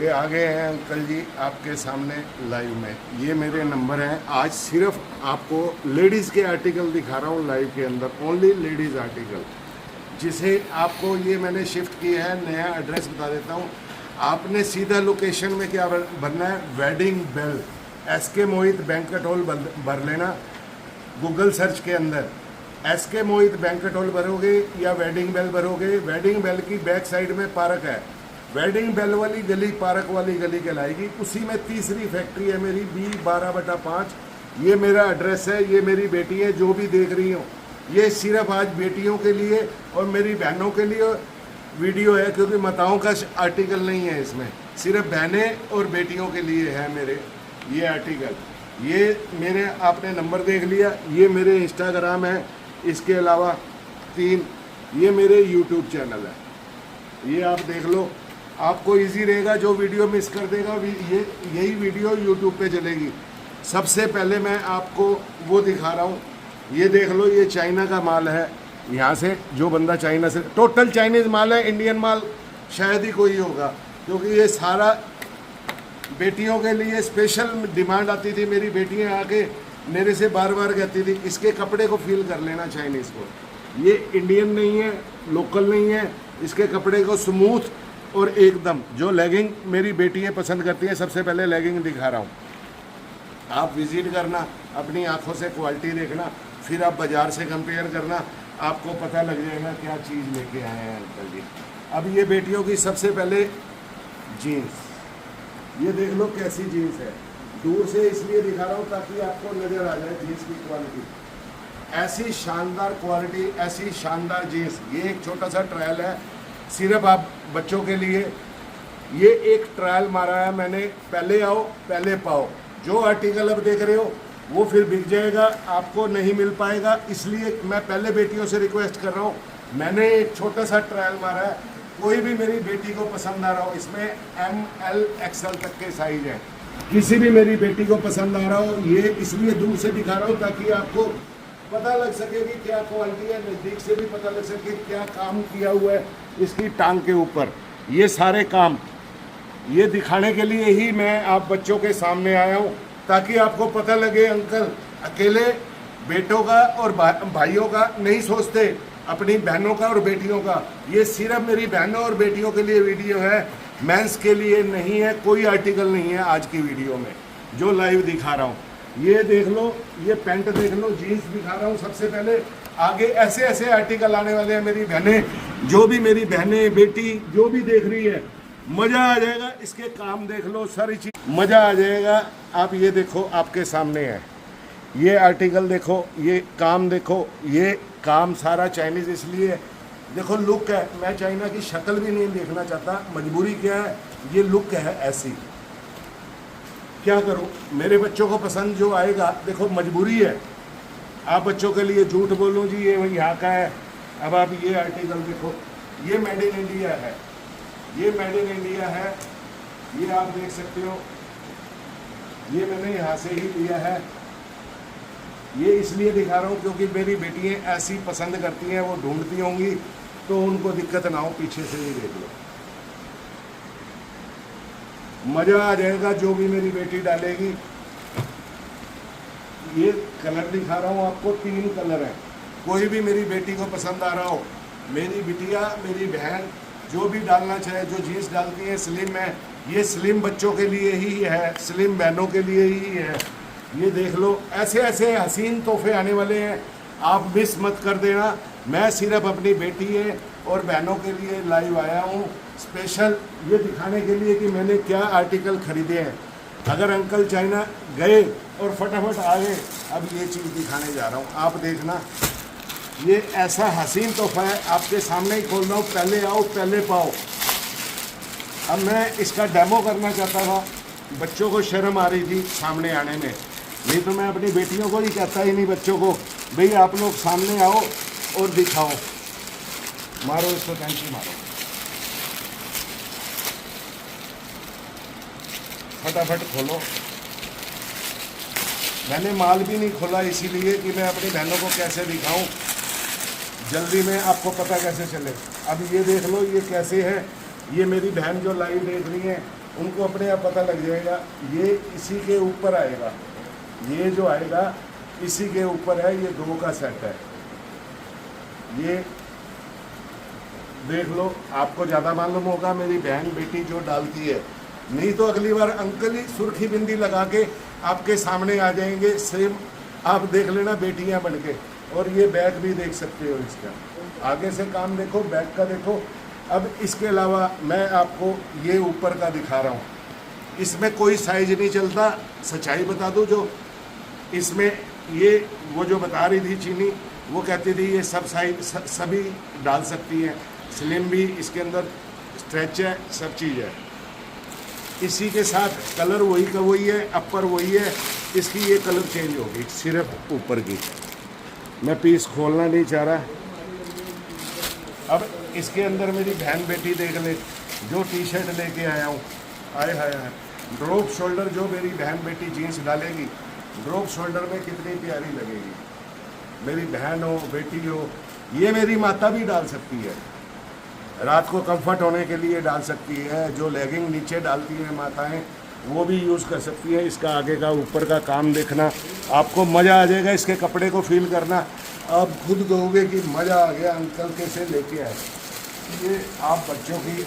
ये आ गए हैं अंकल जी आपके सामने लाइव में। ये मेरे नंबर हैं। आज सिर्फ आपको लेडीज़ के आर्टिकल दिखा रहा हूँ लाइव के अंदर, ओनली लेडीज़ आर्टिकल, जिसे आपको ये मैंने शिफ्ट किया है। नया एड्रेस बता देता हूँ। आपने सीधा लोकेशन में क्या भरना है, वेडिंग बेल, SK मोहित बैंक्वेट हॉल भर लेना गूगल सर्च के अंदर। SK मोहित बैंक्वेट हॉल भरोगे या वेडिंग बेल भरोगे, वेडिंग बेल की बैक साइड में पार्क है, वेडिंग बेल वाली गली पार्क वाली गली कहलाएगी। उसी में तीसरी फैक्ट्री है मेरी, B12/5। ये मेरा एड्रेस है। ये मेरी बेटी है जो भी देख रही हो। ये सिर्फ आज बेटियों के लिए और मेरी बहनों के लिए वीडियो है, क्योंकि माताओं का आर्टिकल नहीं है इसमें, सिर्फ बहनें और बेटियों के लिए है मेरे ये आर्टिकल। ये मेरे आपने नंबर देख लिया। ये मेरे इंस्टाग्राम है, इसके अलावा 3 ये मेरे यूट्यूब चैनल है। ये आप देख लो, आपको इजी रहेगा। जो वीडियो मिस कर देगा यही वीडियो यूट्यूब पे चलेगी। सबसे पहले मैं आपको वो दिखा रहा हूँ। ये देख लो, ये चाइना का माल है। यहाँ से जो बंदा चाइना से, टोटल चाइनीज़ माल है, इंडियन माल शायद ही कोई होगा, क्योंकि ये सारा बेटियों के लिए स्पेशल डिमांड आती थी। मेरी बेटियाँ आके मेरे से बार बार कहती थी इसके कपड़े को फील कर लेना चाइनीज़ को। ये इंडियन नहीं है, लोकल नहीं है। इसके कपड़े को स्मूथ और एकदम, जो लेगिंग मेरी बेटियाँ पसंद करती हैं, सबसे पहले लेगिंग दिखा रहा हूँ। आप विज़िट करना, अपनी आँखों से क्वालिटी देखना, फिर आप बाज़ार से कंपेयर करना, आपको पता लग जाएगा क्या चीज़ लेके आए हैं अंकल जी। अब ये बेटियों की सबसे पहले जीन्स, ये देख लो कैसी जीन्स है। दूर से इसलिए दिखा रहा हूँ ताकि आपको नज़र आ जाए जीन्स की क्वालिटी। ऐसी शानदार क्वालिटी, ऐसी शानदार जीन्स। ये एक छोटा सा ट्रायल है सिर्फ आप बच्चों के लिए। ये एक ट्रायल मारा है मैंने, पहले आओ पहले पाओ। जो आर्टिकल अब देख रहे हो वो फिर बिक जाएगा, आपको नहीं मिल पाएगा। इसलिए मैं पहले बेटियों से रिक्वेस्ट कर रहा हूँ, मैंने एक छोटा सा ट्रायल मारा है। कोई भी मेरी बेटी को पसंद आ रहा हो, इसमें ML XL तक के साइज है। किसी भी मेरी बेटी को पसंद आ रहा हो, ये इसलिए दूर से दिखा रहा हूँ ताकि आपको पता लग सके कि क्या क्वालिटी है, नज़दीक से भी पता लग सके क्या काम किया हुआ है इसकी टांग के ऊपर। ये सारे काम ये दिखाने के लिए ही मैं आप बच्चों के सामने आया हूँ, ताकि आपको पता लगे अंकल अकेले बेटों का और भाइयों का नहीं सोचते, अपनी बहनों का और बेटियों का। ये सिर्फ मेरी बहनों और बेटियों के लिए वीडियो है, मेंस के लिए नहीं है। कोई आर्टिकल नहीं है आज की वीडियो में जो लाइव दिखा रहा हूँ। ये देख लो, ये पैंट देख लो, जीन्स दिखा रहा हूँ सबसे पहले। आगे ऐसे ऐसे आर्टिकल आने वाले हैं। मेरी बहनें, जो भी मेरी बहनें बेटी जो भी देख रही है, मज़ा आ जाएगा। इसके काम देख लो, सारी चीज़ मज़ा आ जाएगा। आप ये देखो, आपके सामने है ये आर्टिकल, देखो ये काम, देखो ये काम सारा चाइनीज़। इसलिए देखो लुक है, मैं चाइना की शक्ल भी नहीं देखना चाहता। मजबूरी क्या है, ये लुक है ऐसी, क्या करूं। मेरे बच्चों को पसंद जो आएगा, देखो मजबूरी है। आप बच्चों के लिए झूठ बोलूं जी ये यहाँ का है। अब आप ये आर्टिकल देखो, ये मेड इन इंडिया है, ये मेड इन इंडिया है। ये आप देख सकते हो, ये मैंने यहाँ से ही लिया है। ये इसलिए दिखा रहा हूँ क्योंकि मेरी बेटियाँ ऐसी पसंद करती हैं, वो ढूंढती होंगी, तो उनको दिक्कत ना हो। पीछे से ही देख लो, मज़ा आ जाएगा जो भी मेरी बेटी डालेगी। ये कलर दिखा रहा हूँ आपको, 3 कलर हैं। कोई भी मेरी बेटी को पसंद आ रहा हो, मेरी बिटिया मेरी बहन जो भी डालना चाहे, जो जीन्स डालती है स्लिम है, ये स्लिम बच्चों के लिए ही है, स्लिम बहनों के लिए ही है। ये देख लो, ऐसे ऐसे हसीन तोहफे आने वाले हैं, आप मिस मत कर देना। मैं सिर्फ अपनी बेटी है और बहनों के लिए लाइव आया हूँ, स्पेशल ये दिखाने के लिए कि मैंने क्या आर्टिकल खरीदे हैं। अगर अंकल चाइना गए और फटाफट आ गए, अब ये चीज़ दिखाने जा रहा हूँ, आप देखना। ये ऐसा हसीन तोहफा है, आपके सामने ही खोल रहा हूँ। पहले आओ पहले पाओ। अब मैं इसका डेमो करना चाहता था, बच्चों को शर्म आ रही थी सामने आने में। नहीं तो मैं अपनी बेटियों को ही कहता ही नहीं, बच्चों को, भाई आप लोग सामने आओ और दिखाओ। मारो इसको, कैंची मारो, फटाफट खोलो। मैंने माल भी नहीं खोला इसीलिए कि मैं अपनी बहनों को कैसे दिखाऊं, जल्दी में आपको पता कैसे चले। अब ये देख लो, ये कैसे है। ये मेरी बहन जो लाइव देख रही है, उनको अपने आप पता लग जाएगा। ये इसी के ऊपर आएगा, ये जो आएगा इसी के ऊपर है, ये 2 का सेट है। ये देख लो, आपको ज़्यादा मालूम होगा मेरी बहन बेटी जो डालती है, नहीं तो अगली बार अंकल ही सुर्खी बिंदी लगा के आपके सामने आ जाएंगे, सेम आप देख लेना बेटियां बन के। और ये बैक भी देख सकते हो, इसका आगे से काम देखो, बैक का देखो। अब इसके अलावा मैं आपको ये ऊपर का दिखा रहा हूँ, इसमें कोई साइज नहीं चलता। सच्चाई बता दूँ, जो इसमें ये वो जो बता रही थी चीनी, वो कहती थी ये सब साइज सभी डाल सकती हैं, स्लिम भी इसके अंदर स्ट्रेच है, सब चीज़ है। इसी के साथ कलर वही का वही है, अपर वही है, इसकी ये कलर चेंज होगी सिर्फ ऊपर की। मैं पीस खोलना नहीं चाह रहा। अब इसके अंदर मेरी बहन बेटी देख ले, जो टी शर्ट लेके आया हूँ, आए हाय हाय, ड्रॉप शोल्डर जो मेरी बहन बेटी जीन्स डालेगी, ड्रॉप शोल्डर में कितनी प्यारी लगेगी। मेरी बहन हो, बेटी हो, ये मेरी माता भी डाल सकती है, रात को कंफर्ट होने के लिए डाल सकती है। जो लेगिंग नीचे डालती हैं माताएं, वो भी यूज़ कर सकती है। इसका आगे का ऊपर का काम देखना, आपको मज़ा आ जाएगा इसके कपड़े को फील करना। आप खुद कहोगे कि मज़ा आ गया, अंकल कैसे लेके आए। ये आप बच्चों की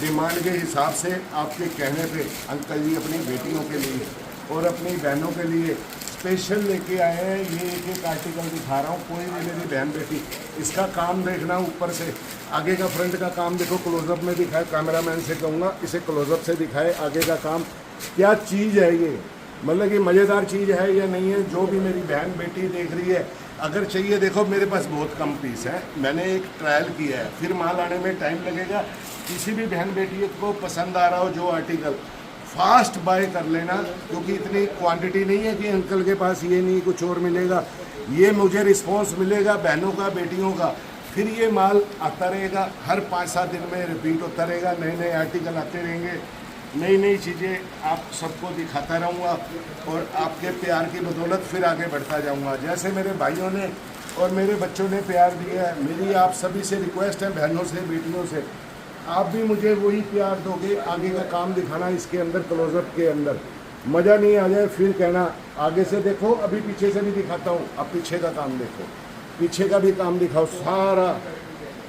डिमांड के हिसाब से, आपके कहने पे अंकल जी अपनी बेटियों के लिए और अपनी बहनों के लिए स्पेशल लेके आए हैं। ये एक आर्टिकल दिखा रहा हूँ, कोई भी मेरी बहन बेटी, इसका काम देखना ऊपर से, आगे का फ्रंट का काम देखो, क्लोजअप में दिखाए, कैमरामैन से कहूँगा इसे क्लोजअप से दिखाए आगे का काम। क्या चीज़ है ये, मतलब कि मज़ेदार चीज़ है या नहीं है। जो भी मेरी बहन बेटी देख रही है, अगर चाहिए, देखो मेरे पास बहुत कम पीस है, मैंने एक ट्रायल किया है, फिर माल आने में टाइम लगेगा। किसी भी बहन बेटी को पसंद आ रहा हो जो आर्टिकल, फास्ट बाय कर लेना, क्योंकि इतनी क्वांटिटी नहीं है कि अंकल के पास ये नहीं कुछ और मिलेगा। ये मुझे रिस्पांस मिलेगा बहनों का, बेटियों का, फिर ये माल आता रहेगा, हर 5-7 दिन में रिपीट होता रहेगा, नए नए आर्टिकल आते रहेंगे, नई नई चीज़ें आप सबको दिखाता रहूँगा और आपके प्यार की बदौलत फिर आगे बढ़ता जाऊँगा। जैसे मेरे भाइयों ने और मेरे बच्चों ने प्यार दिया है, मेरी आप सभी से रिक्वेस्ट है, बहनों से, बेटियों से, आप भी मुझे वही प्यार दोगे। आगे का काम दिखाना, इसके अंदर क्लोजअप के अंदर मज़ा नहीं आ जाए फिर कहना। आगे से देखो, अभी पीछे से भी दिखाता हूँ, अब पीछे का काम देखो, पीछे का भी काम दिखाओ सारा।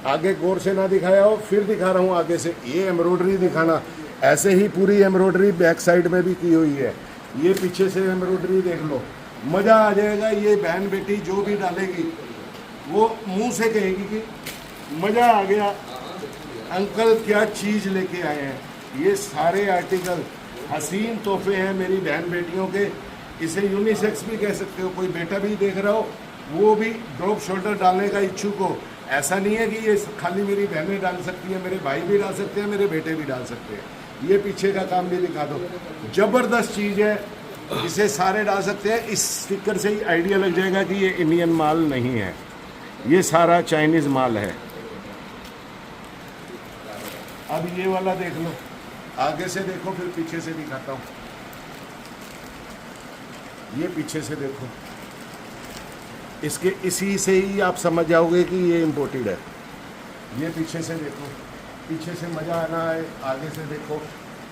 आगे गौर से ना दिखाया हो, फिर दिखा रहा हूँ आगे से। ये एम्ब्रॉयडरी दिखाना, ऐसे ही पूरी एम्ब्रॉयडरी बैक साइड में भी की हुई है। ये पीछे से एम्ब्रॉयडरी देख लो, मज़ा आ जाएगा। ये बहन बेटी जो भी डालेगी वो मुंह से कहेगी कि मज़ा आ गया, अंकल क्या चीज़ लेके आए हैं। ये सारे आर्टिकल हसीन तोहफे हैं मेरी बहन बेटियों के। इसे यूनिसेक्स भी कह सकते हो, कोई बेटा भी देख रहा हो वो भी ड्रॉप शोल्डर डालने का इच्छुक हो। ऐसा नहीं है कि ये खाली मेरी बहनें डाल सकती हैं, मेरे भाई भी डाल सकते हैं, मेरे बेटे भी डाल सकते हैं। ये पीछे का काम भी दिखा दो, ज़बरदस्त चीज़ है, इसे सारे डाल सकते हैं। इस स्टिकर से ही आइडिया लग जाएगा कि ये इंडियन माल नहीं है, ये सारा चाइनीज़ माल है। अब ये वाला देख लो, आगे से देखो फिर पीछे से दिखाता हूँ। ये पीछे से देखो, इसके इसी से ही आप समझ जाओगे कि ये इम्पोर्टेड है। ये पीछे से देखो, पीछे से मज़ा आना है, आगे से देखो,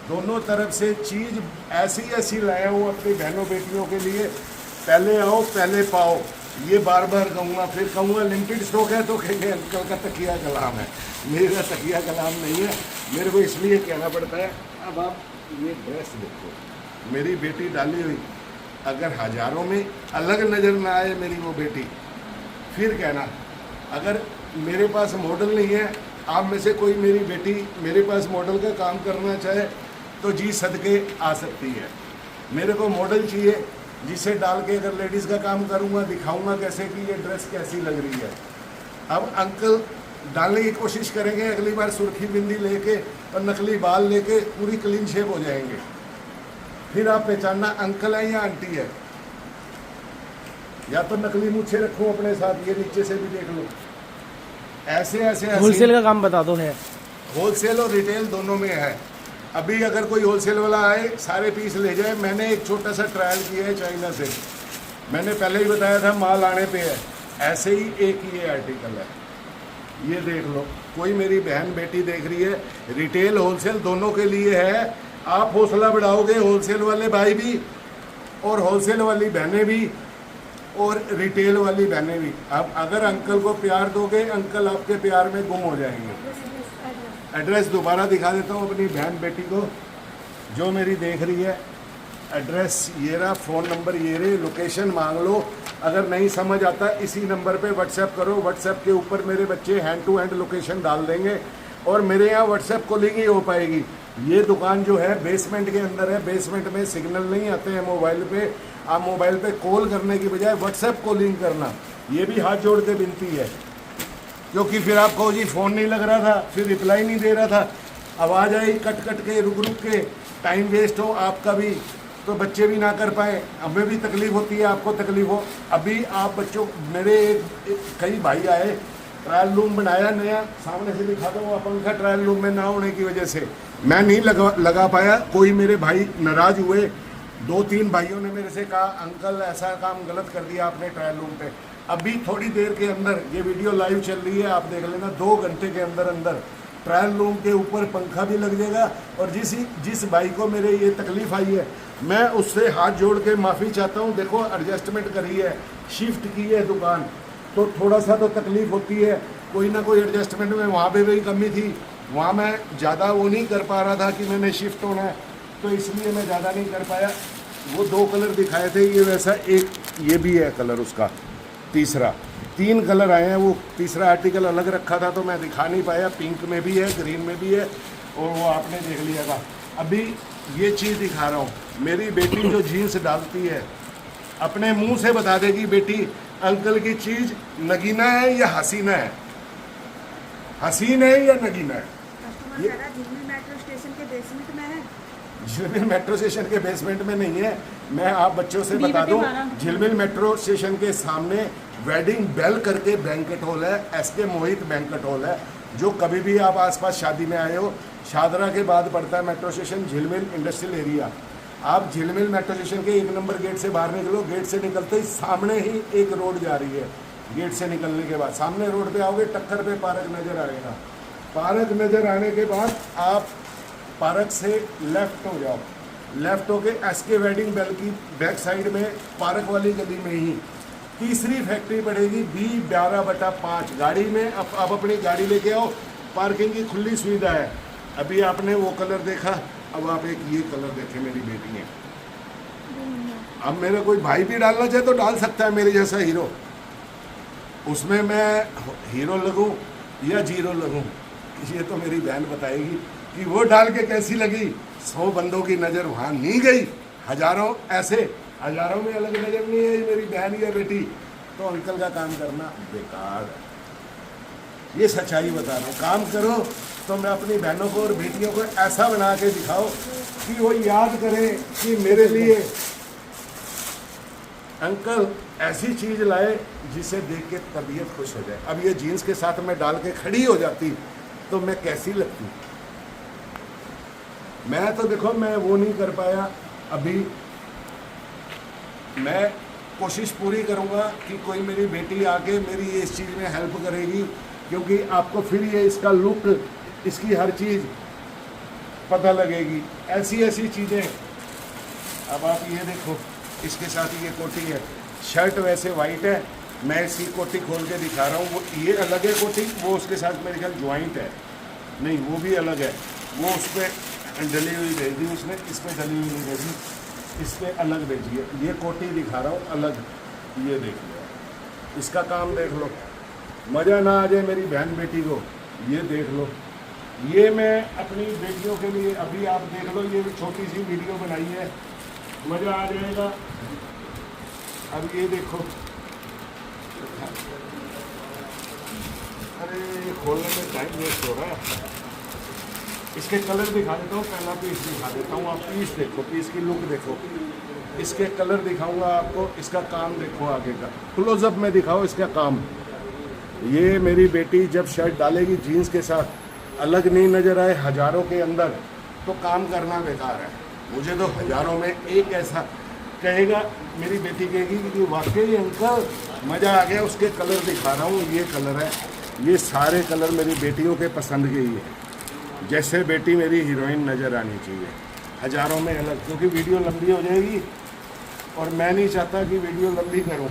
दोनों तरफ से चीज़ ऐसी ऐसी लाया हूँ अपनी बहनों बेटियों के लिए। पहले आओ पहले पाओ, ये बार बार कहूँगा, फिर कहूँगा लिमिटेड स्टॉक है तो कहेंगे अंकल का तकिया कलाम है। मेरा तकिया कलाम नहीं है, मेरे को इसलिए कहना पड़ता है। अब आप ये ड्रेस देखो, मेरी बेटी डाली हुई, अगर हज़ारों में अलग नज़र ना आए मेरी वो बेटी, फिर कहना। अगर मेरे पास मॉडल नहीं है, आप में से कोई मेरी बेटी मेरे पास मॉडल का काम करना चाहे तो जी सदके आ सकती है। मेरे को मॉडल चाहिए जिसे डाल के अगर लेडीज़ का काम करूँगा, दिखाऊंगा कैसे कि ये ड्रेस कैसी लग रही है। अब अंकल डालने की कोशिश करेंगे, अगली बार सुर्खी बिंदी लेके और नकली बाल लेके पूरी क्लीन शेप हो जाएंगे, फिर आप पहचानना अंकल है या आंटी है। या तो नकली मूछे रखो अपने साथ, ये नीचे से भी देख लो। ऐसे ऐसे होलसेल का काम बता दो। है होलसेल और रिटेल दोनों में है। अभी अगर कोई होलसेल वाला आए, सारे पीस ले जाए। मैंने एक छोटा सा ट्रायल किया है चाइना से, मैंने पहले ही बताया था, माल आने पे है। ऐसे ही एक ये आर्टिकल है, ये देख लो, कोई मेरी बहन बेटी देख रही है, रिटेल होलसेल दोनों के लिए है। आप हौसला बढ़ाओगे, होलसेल वाले भाई भी और होलसेल वाली बहनें भी और रिटेल वाली बहनें भी। अब अगर अंकल को प्यार दोगे, अंकल आपके प्यार में गुम हो जाएंगे। एड्रेस दोबारा दिखा देता हूँ अपनी बहन बेटी को जो मेरी देख रही है। एड्रेस ये रहा, फ़ोन नंबर ये रहे, लोकेशन मांग लो। अगर नहीं समझ आता इसी नंबर पे व्हाट्सएप करो। व्हाट्सएप के ऊपर मेरे बच्चे हैंड टू हैंड लोकेशन डाल देंगे और मेरे यहाँ व्हाट्सएप कॉलिंग ही हो पाएगी। ये दुकान जो है बेसमेंट के अंदर है, बेसमेंट में सिग्नल नहीं आते हैं मोबाइल पे। आप मोबाइल पे कॉल करने की बजाय व्हाट्सएप कॉलिंग करना, ये भी हाथ जोड़ के विनती है। क्योंकि फिर आप कहो जी फ़ोन नहीं लग रहा था, फिर रिप्लाई नहीं दे रहा था, आवाज़ आई कट कट के, रुक रुक के, टाइम वेस्ट हो आपका भी, तो बच्चे भी ना कर पाए, हमें भी तकलीफ़ होती है, आपको तकलीफ़ हो। अभी आप बच्चों, मेरे कई भाई आए, ट्रायल रूम बनाया नया, सामने से दिखा दो वो पंखा ट्रायल रूम में ना होने की वजह से मैं नहीं लगा पाया। कोई मेरे भाई नाराज़ हुए, 2-3 भाइयों ने मेरे से कहा अंकल ऐसा काम गलत कर दिया आपने ट्रायल रूम पे। अभी थोड़ी देर के अंदर, ये वीडियो लाइव चल रही है, आप देख लेना, 2 घंटे के अंदर अंदर ट्रायल रूम के ऊपर पंखा भी लग जाएगा। और जिस भाई को मेरे ये तकलीफ़ आई है, मैं उससे हाथ जोड़ के माफ़ी चाहता हूँ। देखो एडजस्टमेंट करी है, शिफ्ट की है दुकान, तो थोड़ा सा तो तकलीफ़ होती है, कोई ना कोई एडजस्टमेंट में वहाँ पे भी कमी थी। वहाँ मैं ज़्यादा वो नहीं कर पा रहा था कि मैंने शिफ्ट होना है, तो इसलिए मैं ज़्यादा नहीं कर पाया। वो 2 कलर दिखाए थे, ये वैसा एक ये भी है कलर उसका, तीसरा, 3 कलर आए हैं। वो तीसरा आर्टिकल अलग रखा था तो मैं दिखा नहीं पाया। पिंक में भी है, ग्रीन में भी है, और वो आपने देख लिया था। अभी ये चीज़ दिखा रहा हूँ, मेरी बेटी जो जीन्स डालती है अपने मुंह से बता देगी बेटी अंकल की चीज़ नगीना है या हसीना है, हसीन है या नगीना है। ये झिलमिल मेट्रो स्टेशन के बेसमेंट में है। झिलमिल मेट्रो स्टेशन के बेसमेंट में नहीं है। मैं आप बच्चों से बता दूं, झिलमिल मेट्रो स्टेशन के सामने वेडिंग बेल करके बैंकेट हॉल है, एसके मोहित बैंकेट हॉल है। जो कभी भी आप आसपास शादी में आए हो, शादरा के बाद पड़ता है मेट्रो स्टेशन झिलमिल इंडस्ट्रियल एरिया। आप झिलमिल मेट्रो स्टेशन के 1 नंबर गेट से बाहर निकलो, गेट से निकलते ही सामने ही एक रोड जा रही है। गेट से निकलने के बाद सामने रोड पे आओगे, टक्कर पे पार्क नज़र आएगा। पार्क नज़र आने के बाद आप पार्क से लेफ्ट हो जाओ, लेफ्ट होके एसके वेडिंग बेल की बैक साइड में पार्क वाली गली में ही तीसरी फैक्ट्री पड़ेगी, B12/5। गाड़ी में आप अपनी गाड़ी लेके आओ, पार्किंग की खुली सुविधा है। अभी आपने वो कलर देखा, अब आप एक ये कलर देखें, मेरी बेटी ने। अब मेरा कोई भाई भी डालना चाहे तो डाल सकता है, मेरे जैसा हीरो। उसमें मैं हीरो लगूं या जीरो लगूं, ये तो मेरी बहन बताएगी कि वो डाल के कैसी लगी। 100 बंदों की नज़र वहाँ नहीं गई, हजारों ऐसे, हजारों में अलग नज़र नहीं है मेरी बहन या बेटी, तो अंकल का काम करना बेकार है। ये सच्चाई बता रहा हूँ। काम करो तो मैं अपनी बहनों को और बेटियों को ऐसा बना के दिखाओ कि वो याद करें कि मेरे लिए अंकल ऐसी चीज़ लाए जिसे देख के तबीयत खुश हो जाए। अब ये जीन्स के साथ मैं डाल के खड़ी हो जाती तो मैं कैसी लगती। मैं तो देखो, मैं वो नहीं कर पाया। अभी मैं कोशिश पूरी करूँगा कि कोई मेरी बेटी आके मेरी ये इस चीज़ में हेल्प करेगी, क्योंकि आपको फिर ये इसका लुक, इसकी हर चीज़ पता लगेगी। ऐसी ऐसी चीज़ें। अब आप ये देखो, इसके साथ ये कोटी है, शर्ट वैसे वाइट है, मैं इसकी कोटी खोल के दिखा रहा हूँ। वो ये अलग है कोटी, वो उसके साथ मेरे ख्याल ज्वाइंट है, नहीं वो भी अलग है। वो उस पर डली हुई भेजी उसने, इस पर डली हुई नहीं भेजी, इस पर अलग भेजी है। ये कोटी दिखा रहा हूँ अलग, ये देख लो, इसका काम देख लो, मज़ा ना आ जाए मेरी बहन बेटी को, ये देख लो। ये मैं अपनी बेटियों के लिए, अभी आप देख लो, ये छोटी सी वीडियो बनाई है, मज़ा आ जाएगा। अब ये देखो, अरे खोलने में टाइम वेस्ट हो रहा है। इसके कलर दिखा देता हूँ, पहला पीस दिखा देता हूँ। आप पीस देखो, पीस की लुक देखो, इसके कलर दिखाऊंगा आपको, इसका काम देखो आगे का, क्लोजअप में दिखाओ इसका काम। ये मेरी बेटी जब शर्ट डालेगी जीन्स के साथ, अलग नहीं नज़र आए हज़ारों के अंदर, तो काम करना बेकार है। मुझे तो हज़ारों में एक ऐसा कहेगा, मेरी बेटी कहेगी कि वाकई अंकल मज़ा आ गया। उसके कलर दिखा रहा हूँ, ये कलर है, ये सारे कलर मेरी बेटियों के पसंद के ही हैं, जैसे बेटी मेरी हीरोइन नज़र आनी चाहिए, हज़ारों में अलग, क्योंकि वीडियो लंबी हो जाएगी और मैं नहीं चाहता कि वीडियो लंबी करूं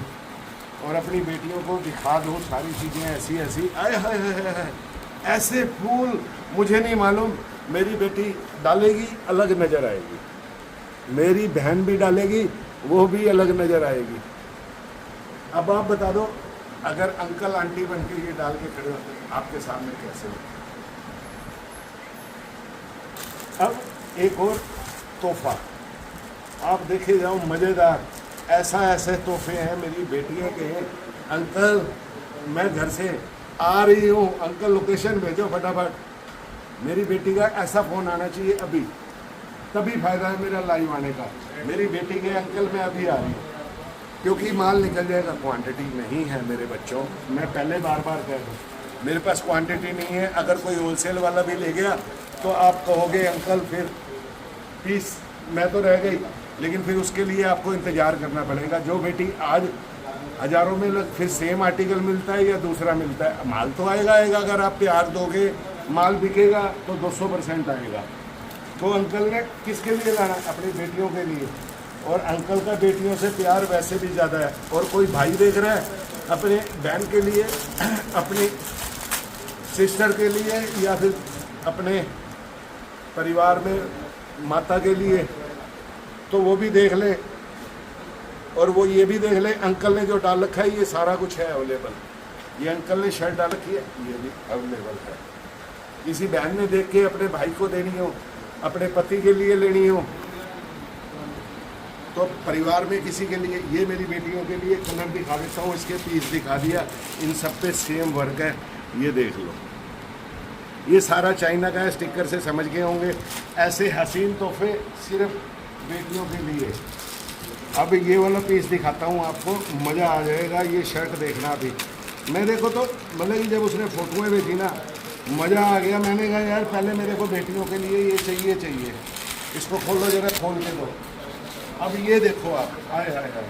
और अपनी बेटियों को दिखा दूं सारी चीज़ें ऐसी ऐसी। आए हाय हाय हाय, ऐसे फूल मुझे नहीं मालूम, मेरी बेटी डालेगी अलग नज़र आएगी, मेरी बहन भी डालेगी वो भी अलग नज़र आएगी। अब आप बता दो, अगर अंकल आंटी बन के ये डाल के खड़े होते हैं आपके सामने कैसे हो। अब एक और तोहफा आप देखे जाओ, मज़ेदार, ऐसा ऐसे तोहफे हैं मेरी बेटियों के। अंकल मैं घर से आ रही हूँ, अंकल लोकेशन भेजो फटाफट। मेरी बेटी का ऐसा फ़ोन आना चाहिए अभी, तभी फ़ायदा है मेरा लाइव आने का। मेरी बेटी के अंकल मैं अभी आ रही हूँ, क्योंकि माल निकल जाएगा। क्वांटिटी नहीं है मेरे बच्चों, मैं पहले बार बार कह दूँ, मेरे पास क्वांटिटी नहीं है। अगर कोई होलसेल वाला भी ले गया तो आप कहोगे अंकल फिर पीस मैं तो रह गई, लेकिन फिर उसके लिए आपको इंतज़ार करना पड़ेगा। जो बेटी आज हज़ारों में लग फिर सेम आर्टिकल मिलता है या दूसरा मिलता है, माल तो आएगा। अगर आप प्यार दोगे माल बिकेगा तो 200% आएगा। तो अंकल ने किसके लिए लाना? अपनी बेटियों के लिए। और अंकल का बेटियों से प्यार वैसे भी ज़्यादा है। और कोई भाई देख रहा है अपने बहन के लिए, अपनी सिस्टर के लिए, या फिर अपने परिवार में माता के लिए, तो वो भी देख ले। और वो ये भी देख ले अंकल ने जो डाल रखा है ये सारा कुछ है अवेलेबल। ये अंकल ने शर्ट डाल रखी है, ये भी अवेलेबल है। किसी बहन ने देख के अपने भाई को देनी हो, अपने पति के लिए लेनी हो, तो परिवार में किसी के लिए, ये मेरी बेटियों के लिए कलर दिखा देता हूँ, इसके पीस दिखा दिया। इन सब पे सेम वर्क है, ये देख लो। ये सारा चाइना का है, स्टिकर से समझ गए होंगे। ऐसे हसीन तोहफे सिर्फ बेटियों के लिए। अब ये वाला पीस दिखाता हूँ आपको, मज़ा आ जाएगा। ये शर्ट देखना अभी, मैं देखो तो मतलब कि जब उसने फोटोएँ भेजी ना, मज़ा आ गया। मैंने कहा यार पहले मेरे को बेटियों के लिए ये चाहिए। इसको खोलो जरा, खोल के दो। अब ये देखो आप, आए हाय हाय,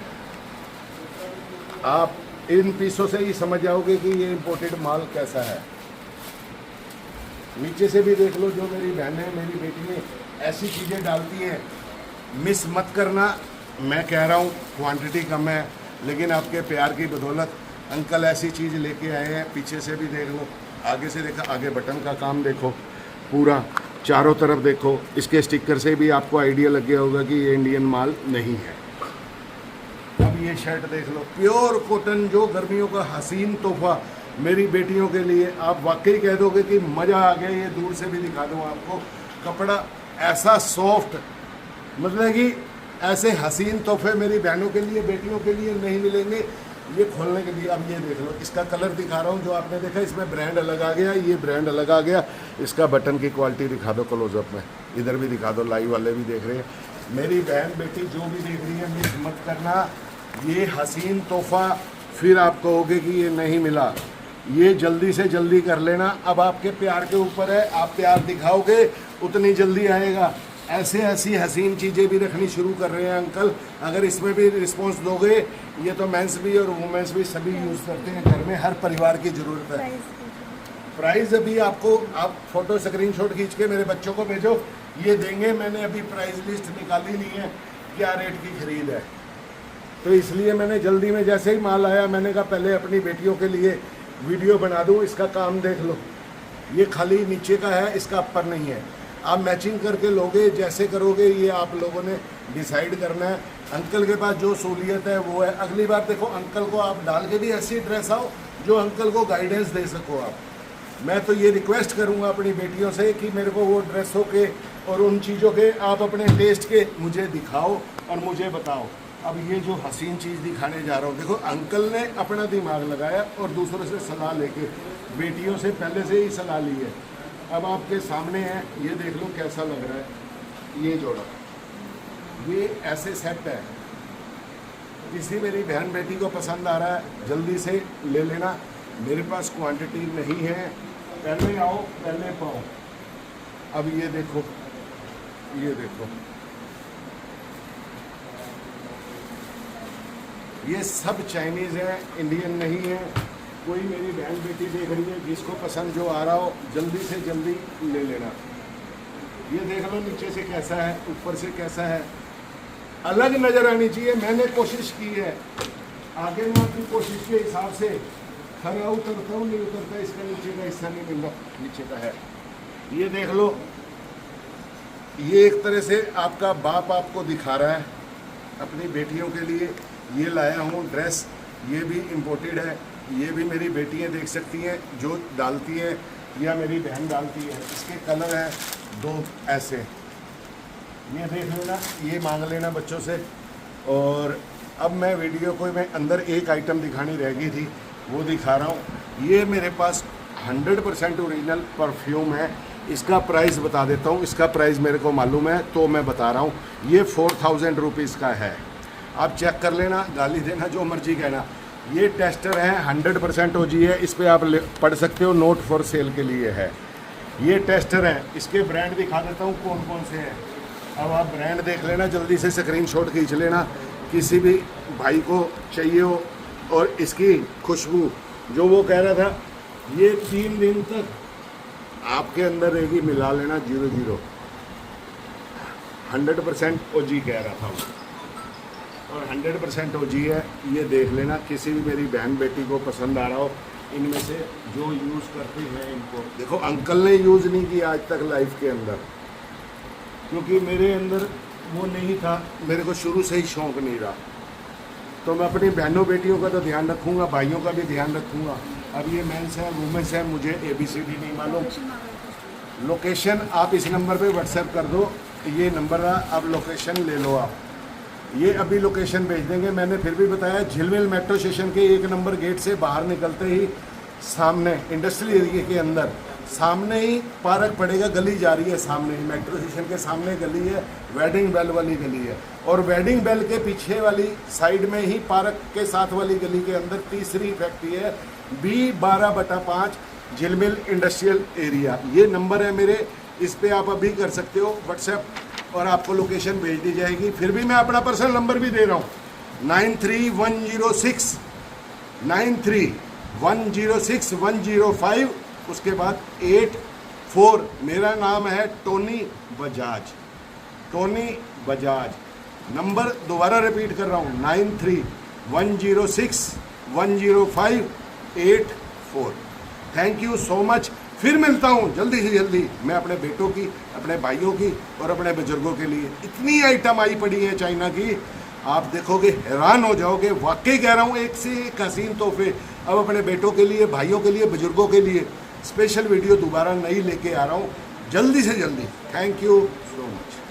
आप इन पीसों से ही समझ जाओगे कि ये इम्पोर्टेड माल कैसा है। नीचे से भी देख लो, जो मेरी बहनें मेरी बेटी ऐसी चीज़ें डालती हैं, मिस मत करना। मैं कह रहा हूँ क्वांटिटी कम है, लेकिन आपके प्यार की बदौलत अंकल ऐसी चीज़ लेके आए हैं। पीछे से भी देख लो, आगे से देखा, आगे बटन का काम देखो, पूरा चारों तरफ देखो। इसके स्टिकर से भी आपको आइडिया लग गया होगा कि ये इंडियन माल नहीं है। अब ये शर्ट देख लो, प्योर कॉटन, जो गर्मियों का हसीन तोहफा मेरी बेटियों के लिए। आप वाकई कह दोगे कि मज़ा आ गया। ये दूर से भी दिखा दूँ आपको, कपड़ा ऐसा सॉफ्ट, मतलब कि ऐसे हसीन तोहफे मेरी बहनों के लिए, बेटियों के लिए नहीं मिलेंगे। ये खोलने के लिए, अब ये देख लो, इसका कलर दिखा रहा हूँ। जो आपने देखा इसमें ब्रांड अलग आ गया, ये ब्रांड अलग आ गया। इसका बटन की क्वालिटी दिखा दो क्लोजअप में, इधर भी दिखा दो, लाइव वाले भी देख रहे हैं। मेरी बहन बेटी जो भी देख रही है, मिस मत करना। ये हसीन तोहफा फिर आप कहोगे कि ये नहीं मिला, ये जल्दी से जल्दी कर लेना। अब आपके प्यार के ऊपर है, आप प्यार दिखाओगे उतनी जल्दी आएगा। ऐसे ऐसी हसीन चीज़ें भी रखनी शुरू कर रहे हैं अंकल। अगर इसमें भी रिस्पॉन्स दोगे, ये तो मेंस भी और वुमेंस भी सभी यूज़ करते हैं घर में, हर परिवार की ज़रूरत है। प्राइस अभी आपको, आप फोटो स्क्रीनशॉट खींच के मेरे बच्चों को भेजो, ये देंगे। मैंने अभी प्राइस लिस्ट निकाली नहीं है, क्या रेट की खरीद है, तो इसलिए मैंने जल्दी में जैसे ही माल आया, मैंने कहा पहले अपनी बेटियों के लिए वीडियो बना दूँ। इसका काम देख लो, ये खाली नीचे का है, इसका अपर नहीं है। आप मैचिंग करके लोगे, जैसे करोगे ये आप लोगों ने डिसाइड करना है। अंकल के पास जो सहूलियत है वो है। अगली बार देखो, अंकल को आप डाल के भी ऐसी ड्रेस आओ जो अंकल को गाइडेंस दे सको आप। मैं तो ये रिक्वेस्ट करूँगा अपनी बेटियों से कि मेरे को वो ड्रेसों के और उन चीज़ों के आप अपने टेस्ट के मुझे दिखाओ और मुझे बताओ। अब ये जो हसीन चीज़ दिखाने जा रहा हूँ, देखो अंकल ने अपना दिमाग लगाया और दूसरों से सलाह लेके, बेटियों से पहले से ही सलाह ली है। अब आपके सामने है, ये देख लो कैसा लग रहा है। ये जोड़ा, ये ऐसे सेट है। किसी मेरी बहन बेटी को पसंद आ रहा है, जल्दी से ले लेना। मेरे पास क्वांटिटी नहीं है, पहले आओ पहले पाओ। अब ये देखो, ये देखो, ये सब चाइनीज़ है, इंडियन नहीं है। कोई मेरी बहन बेटी देख रही है, जिसको पसंद जो आ रहा हो जल्दी से जल्दी ले लेना। ये देख लो नीचे से कैसा है, ऊपर से कैसा है, अलग नज़र आनी चाहिए। मैंने कोशिश की है, आगे मैं अपनी कोशिश के हिसाब से खरा उतरता हूँ, नहीं उतरता, इसका नीचे का हिस्सा नहीं मिल रहा, नीचे का है। ये देख लो, ये एक तरह से आपका बाप आपको दिखा रहा है अपनी बेटियों के लिए। ये लाया हूँ ड्रेस, ये भी इम्पोर्टेड है, ये भी मेरी बेटियाँ देख सकती हैं जो डालती हैं या मेरी बहन डालती है। इसके कलर हैं 2 ऐसे, ये देख लेना, ये मांग लेना बच्चों से। और अब मैं वीडियो को मैं अंदर एक आइटम दिखानी रह गई थी, वो दिखा रहा हूँ। ये मेरे पास 100% ओरिजिनल परफ्यूम है। इसका प्राइस बता देता हूँ, इसका प्राइस मेरे को मालूम है तो मैं बता रहा हूँ। ये 4000 रुपीज़ का है, आप चेक कर लेना, गाली देना जो मर्जी कहना। ये टेस्टर है, 100% OG है, इस पर आप पढ़ सकते हो, नोट फॉर सेल के लिए है। ये टेस्टर है, इसके ब्रांड दिखा देता हूँ कौन कौन से हैं। अब आप ब्रांड देख लेना, जल्दी से स्क्रीनशॉट खींच लेना, किसी भी भाई को चाहिए हो। और इसकी खुशबू जो वो कह रहा था, ये 3 दिन तक आपके अंदर रहेगी, मिला लेना 00, 100% OG कह रहा था वो, और 100% OG है। ये देख लेना, किसी भी मेरी बहन बेटी को पसंद आ रहा हो इनमें से जो यूज़ करते हैं इनको। देखो अंकल ने यूज़ नहीं किया आज तक लाइफ के अंदर, क्योंकि मेरे अंदर वो नहीं था, मेरे को शुरू से ही शौक़ नहीं रहा। तो मैं अपनी बहनों बेटियों का तो ध्यान रखूँगा, भाइयों का भी ध्यान रखूँगा। अब ये मेंस है, वुमेंस है, मुझे ABCD नहीं मालूम। लोकेशन आप इस नंबर पे व्हाट्सएप कर दो, ये नंबर है, अब लोकेशन ले लो आप। ये अभी लोकेशन भेज देंगे। मैंने फिर भी बताया, झिलमिल मेट्रो स्टेशन के 1 नंबर गेट से बाहर निकलते ही सामने इंडस्ट्रियल एरिया के अंदर सामने ही पार्क पड़ेगा, गली जा रही है सामने ही, मेट्रो स्टेशन के सामने गली है, वेडिंग बेल वाली गली है। और वेडिंग बेल के पीछे वाली साइड में ही पार्क के साथ वाली गली के अंदर तीसरी फैक्ट्री है, B12/5 झिलमिल इंडस्ट्रियल एरिया। ये नंबर है मेरे, इस पे आप अभी कर सकते हो व्हाट्सएप, और आपको लोकेशन भेज दी जाएगी। फिर भी मैं अपना पर्सनल नंबर भी दे रहा हूँ, 93106105, उसके बाद 84। मेरा नाम है Tony Bajaj, Tony Bajaj. Number दोबारा रिपीट कर रहा हूँ, 9310610584। Thank you so much. फिर मिलता हूँ जल्दी से जल्दी, मैं अपने बेटों की, अपने भाइयों की और अपने बुजुर्गों के लिए। इतनी आइटम आई पड़ी है चाइना की, आप देखोगे हैरान हो जाओगे। वाकई कह रहा हूँ, एक से एक हसीन तोहफे अब अपने बेटों के लिए, भाइयों के लिए, बुजुर्गों के लिए स्पेशल वीडियो दोबारा नई लेके आ रहा हूँ जल्दी से जल्दी। Thank you so much.